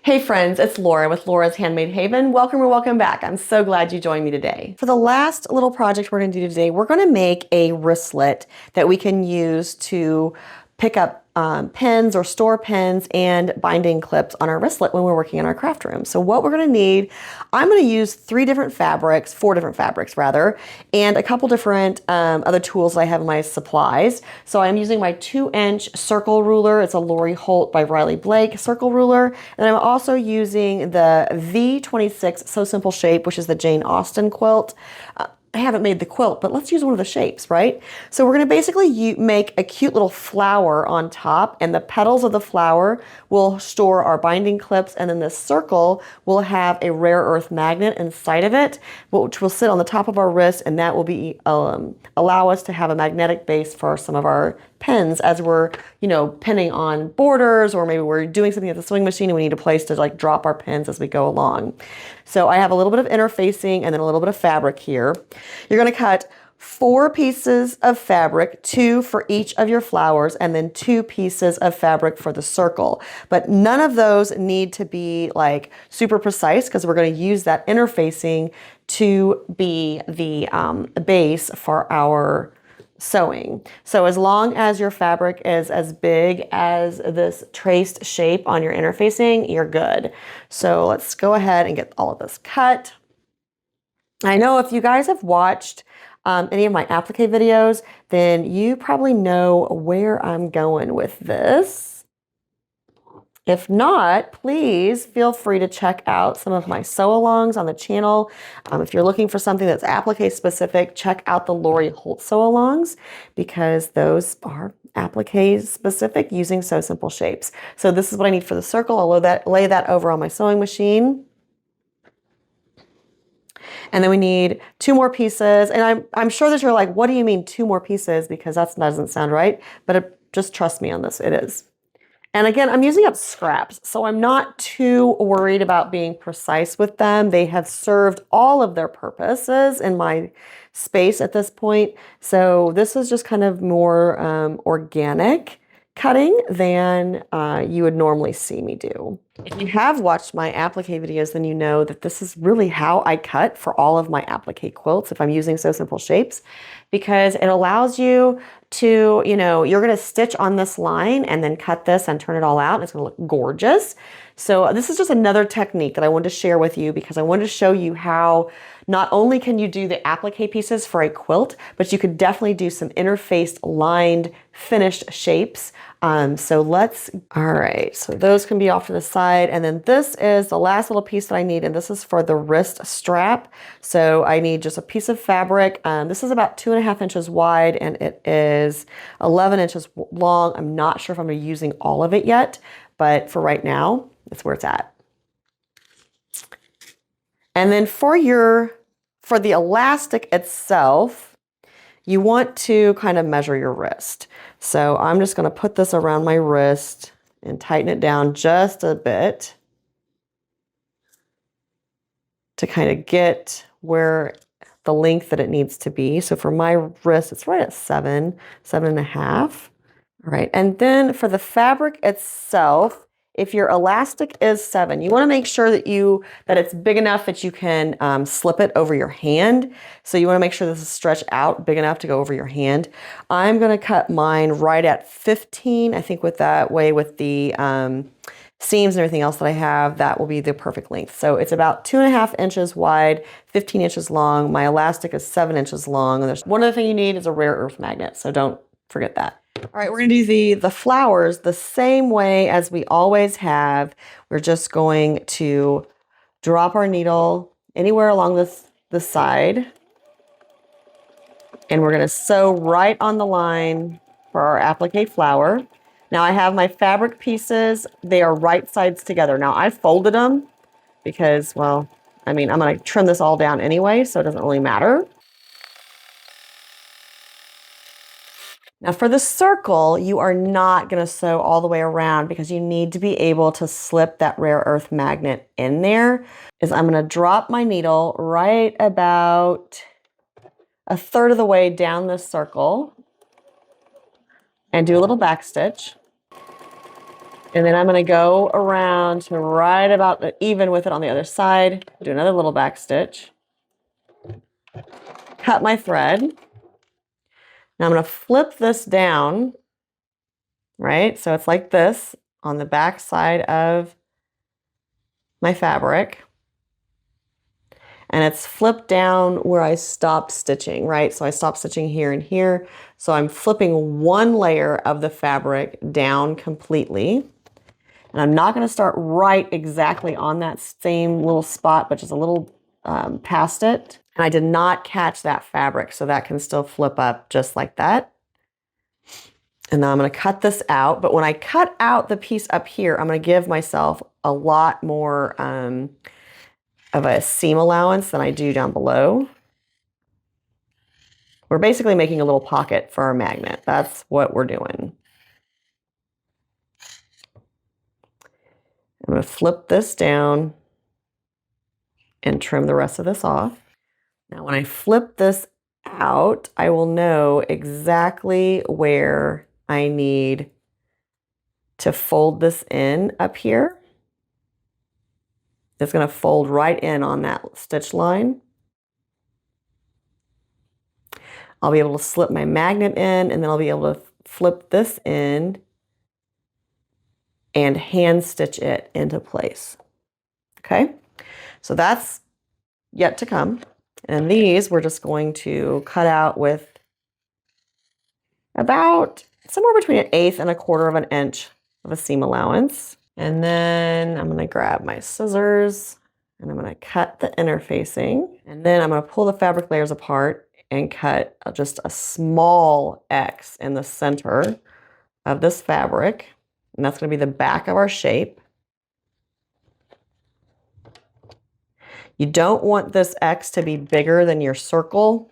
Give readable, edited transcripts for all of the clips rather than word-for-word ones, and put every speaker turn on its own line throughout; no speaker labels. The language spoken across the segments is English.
Hey friends, it's Laura with Laura's Handmade Haven. Welcome or welcome back. I'm so glad you joined me today. For the last little project we're going to do today, we're going to make a wristlet that we can use to pick up pins or store pins and binding clips on our wristlet when we're working in our craft room. So what we're going to need, I'm going to use four different fabrics rather, and a couple different other tools that I have in my supplies. So I'm using my 2-inch circle ruler. It's a Lori Holt by Riley Blake circle ruler. And I'm also using the V26 So Simple shape, which is the Jane Austen quilt. I haven't made the quilt, but let's use one of the shapes, right? So we're going to basically make a cute little flower on top, and the petals of the flower will store our binding clips, and then this circle will have a rare earth magnet inside of it, which will sit on the top of our wrist, and that will be allow us to have a magnetic base for some of our pins as we're, pinning on borders, or maybe we're doing something at the sewing machine and we need a place to like drop our pins as we go along. So I have a little bit of interfacing and then a little bit of fabric here. You're going to cut 4 pieces of fabric, 2 for each of your flowers, and then 2 pieces of fabric for the circle. But none of those need to be like super precise because we're going to use that interfacing to be the base for our sewing. So as long as your fabric is as big as this traced shape on your interfacing, you're good. So let's go ahead and get all of this cut. I know if you guys have watched any of my applique videos, then you probably know where I'm going with this. If not, please feel free to check out some of my sew-alongs on the channel. If you're looking for something that's applique specific, check out the Lori Holt sew-alongs because those are applique specific using So Simple shapes. So this is what I need for the circle. I'll lay that over on my sewing machine. And then we need 2 more pieces. And I'm sure that you're like, what do you mean 2 more pieces? Because that doesn't sound right. But just trust me on this, it is. And again, I'm using up scraps, so I'm not too worried about being precise with them. They have served all of their purposes in my space at this point. So this is just kind of more organic cutting than you would normally see me do. If you have watched my applique videos, then you know that this is really how I cut for all of my applique quilts if I'm using So Simple shapes, because it allows you to, you're going to stitch on this line and then cut this and turn it all out. It's going to look gorgeous. So this is just another technique that I wanted to share with you because I wanted to show you how not only can you do the applique pieces for a quilt, but you could definitely do some interfaced, lined, finished shapes. All right, so those can be off to the side. And then this is the last little piece that I need, and this is for the wrist strap. So I need just a piece of fabric. This is about 2.5 inches wide, and it is 11 inches long. I'm not sure if I'm going to be using all of it yet, but for right now, that's where it's at. And then for the elastic itself, you want to kind of measure your wrist. So I'm just going to put this around my wrist and tighten it down just a bit to kind of get where the length that it needs to be. So for my wrist, it's right at 7.5. All right, and then for the fabric itself, if your elastic is 7, you want to make sure that it's big enough that you can slip it over your hand. So you want to make sure this is stretched out big enough to go over your hand. I'm going to cut mine right at 15. I think with the seams and everything else that I have, that will be the perfect length. So it's about 2.5 inches wide, 15 inches long. My elastic is 7 inches long. And there's one other thing you need is a rare earth magnet. So don't forget that. All right, we're going to do the flowers the same way as we always have. We're just going to drop our needle anywhere along the side. And we're going to sew right on the line for our applique flower. Now I have my fabric pieces. They are right sides together. Now I folded them because, well, I'm going to trim this all down anyway, so it doesn't really matter. Now for the circle, you are not going to sew all the way around because you need to be able to slip that rare earth magnet in there. I'm going to drop my needle right about 1/3 of the way down this circle and do a little back stitch. And then I'm going to go around to right about even with it on the other side. Do another little back stitch. Cut my thread. Now I'm going to flip this down, right? So it's like this on the back side of my fabric. And it's flipped down where I stopped stitching, right? So I stopped stitching here and here. So I'm flipping one layer of the fabric down completely. And I'm not going to start right exactly on that same little spot, but just a little past it. And I did not catch that fabric, so that can still flip up just like that. And then I'm going to cut this out. But when I cut out the piece up here, I'm going to give myself a lot more of a seam allowance than I do down below. We're basically making a little pocket for our magnet. That's what we're doing. I'm going to flip this down and trim the rest of this off. Now when I flip this out, I will know exactly where I need to fold this in up here. It's going to fold right in on that stitch line. I'll be able to slip my magnet in, and then I'll be able to flip this in and hand stitch it into place. Okay, so that's yet to come. And these we're just going to cut out with about somewhere between 1/8 and 1/4 of an inch of a seam allowance. And then I'm going to grab my scissors and I'm going to cut the interfacing. And then I'm going to pull the fabric layers apart and cut just a small X in the center of this fabric. And that's going to be the back of our shape. You don't want this X to be bigger than your circle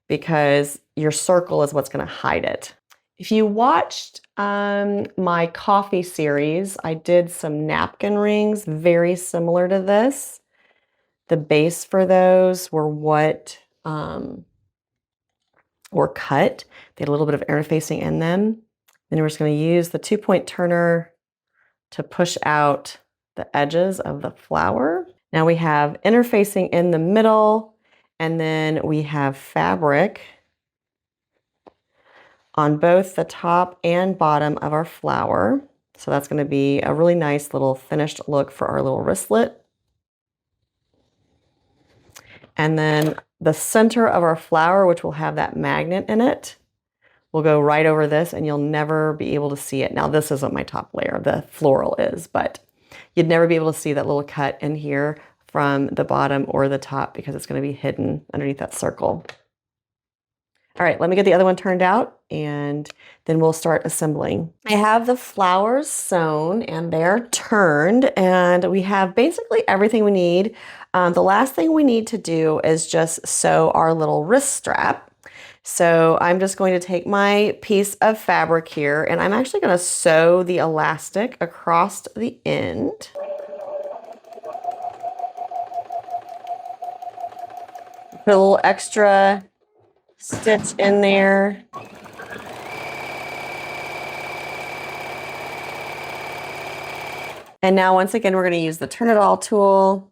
because your circle is what's going to hide it. If you watched my coffee series, I did some napkin rings very similar to this. The base for those were what were cut. They had a little bit of interfacing in them. Then we're just going to use the 2-point turner to push out the edges of the flower. Now we have interfacing in the middle, and then we have fabric on both the top and bottom of our flower. So that's going to be a really nice little finished look for our little wristlet. And then the center of our flower, which will have that magnet in it, will go right over this, and you'll never be able to see it. Now this isn't my top layer, the floral is, but you'd never be able to see that little cut in here from the bottom or the top because it's going to be hidden underneath that circle. All right, let me get the other one turned out and then we'll start assembling. I have the flowers sewn and they're turned, and we have basically everything we need. The last thing we need to do is just sew our little wrist strap. So I'm just going to take my piece of fabric here, and I'm actually going to sew the elastic across the end. Put a little extra stitch in there. And now once again, we're going to use the Turn It All tool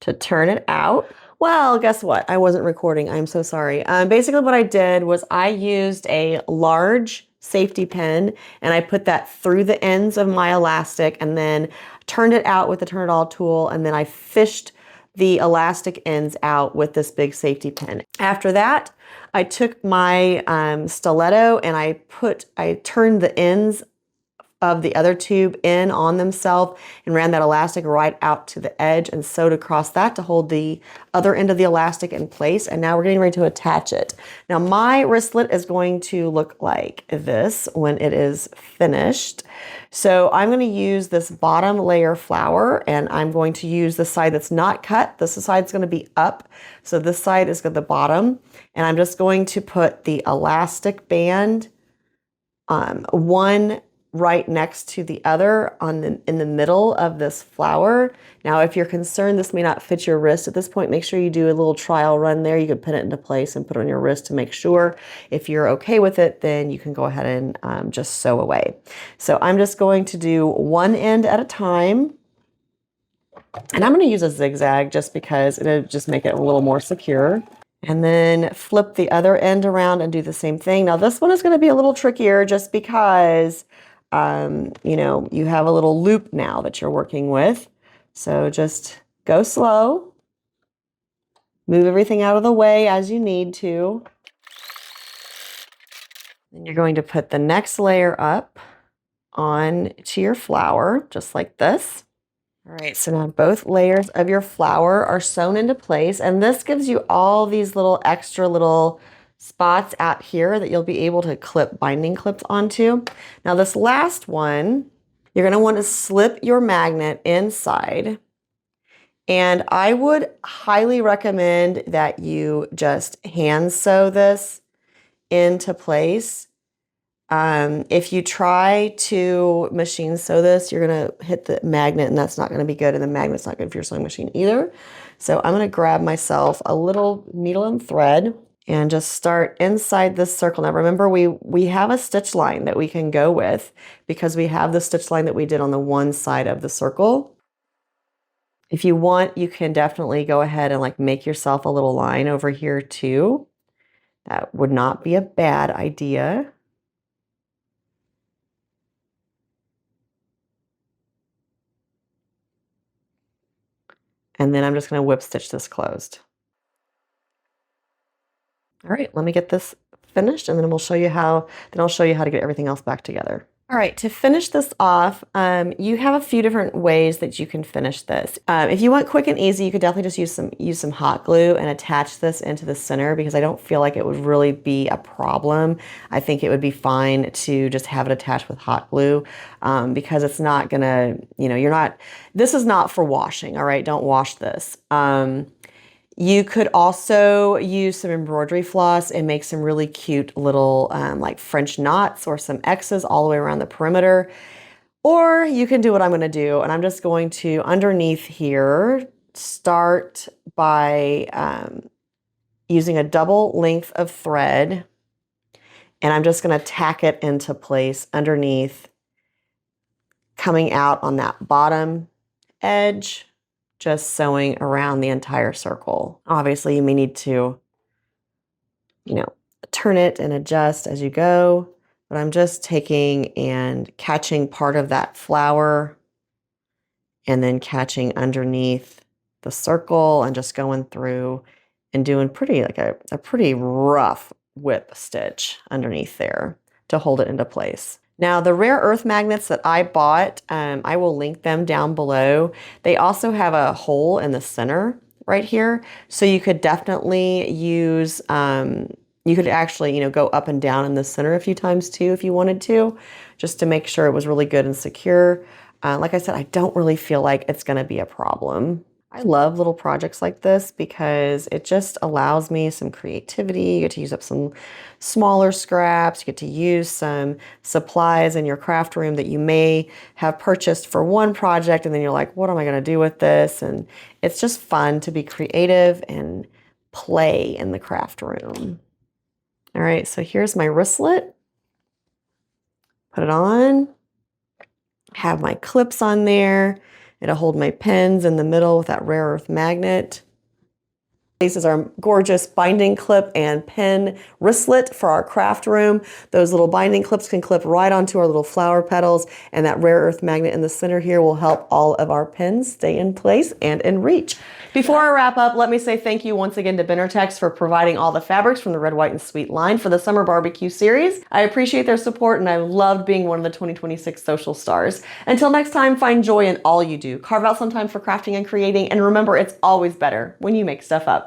to turn it out. Well, guess what? I wasn't recording. I'm so sorry. Basically what I did was I used a large safety pin and I put that through the ends of my elastic and then turned it out with the Turn It All tool, and then I fished the elastic ends out with this big safety pin. After that, I took my stiletto and I turned the ends of the other tube in on themselves and ran that elastic right out to the edge and sewed across that to hold the other end of the elastic in place. And now we're getting ready to attach it. Now my wristlet is going to look like this when it is finished. So I'm going to use this bottom layer flower, and I'm going to use the side that's not cut. This side's going to be up. So this side is at the bottom, and I'm just going to put the elastic band one right next to the other in the middle of this flower. Now, if you're concerned this may not fit your wrist at this point, make sure you do a little trial run there. You can pin it into place and put it on your wrist to make sure. If you're okay with it, then you can go ahead and just sew away. So I'm just going to do one end at a time. And I'm going to use a zigzag just because it'll just make it a little more secure. And then flip the other end around and do the same thing. Now this one is going to be a little trickier just because, you know, you have a little loop now that you're working with. So just go slow. Move everything out of the way as you need to. Then you're going to put the next layer up on to your flower, just like this. All right, so now both layers of your flower are sewn into place, and this gives you all these little extra little spots out here that you'll be able to clip binding clips onto. Now this last one, you're gonna want to slip your magnet inside, and I would highly recommend that you just hand sew this into place. If you try to machine sew this, you're gonna hit the magnet and that's not gonna be good, and the magnet's not good for your sewing machine either. So I'm gonna grab myself a little needle and thread and just start inside this circle. Now remember, we have a stitch line that we can go with because we have the stitch line that we did on the one side of the circle. If you want, you can definitely go ahead and like make yourself a little line over here too. That would not be a bad idea. And then I'm just going to whip stitch this closed. All right, let me get this finished and then I'll show you how to get everything else back together. All right, to finish this off, you have a few different ways that you can finish this. If you want quick and easy, you could definitely just use some hot glue and attach this into the center, because I don't feel like it would really be a problem. I think it would be fine to just have it attached with hot glue, because it's not gonna, you know, this is not for washing, all right? Don't wash this. You could also use some embroidery floss and make some really cute little like French knots or some X's all the way around the perimeter. Or you can do what I'm going to do, and I'm just going to, underneath here, start by using a double length of thread, and I'm just going to tack it into place underneath, coming out on that bottom edge, just sewing around the entire circle. Obviously, you may need to, you know, turn it and adjust as you go, but I'm just taking and catching part of that flower and then catching underneath the circle and just going through and doing a pretty rough whip stitch underneath there to hold it into place. Now, the rare earth magnets that I bought, I will link them down below. They also have a hole in the center right here. So you could definitely use, you could actually, you know, go up and down in the center a few times too if you wanted to, just to make sure it was really good and secure. Like I said, I don't really feel like it's gonna be a problem. I love little projects like this because it just allows me some creativity. You get to use up some smaller scraps. You get to use some supplies in your craft room that you may have purchased for one project, and then you're like, what am I going to do with this? And it's just fun to be creative and play in the craft room. All right, so here's my wristlet. Put it on. Have my clips on there. It'll hold my pins in the middle with that rare earth magnet. This is our gorgeous binding clip and pin wristlet for our craft room. Those little binding clips can clip right onto our little flower petals, and that rare earth magnet in the center here will help all of our pins stay in place and in reach. Before I wrap up, let me say thank you once again to Benartex for providing all the fabrics from the Red, White, and Sweet line for the Summer Barbecue series. I appreciate their support, and I loved being one of the 2026 social stars. Until next time, find joy in all you do. Carve out some time for crafting and creating, and remember, it's always better when you make stuff up.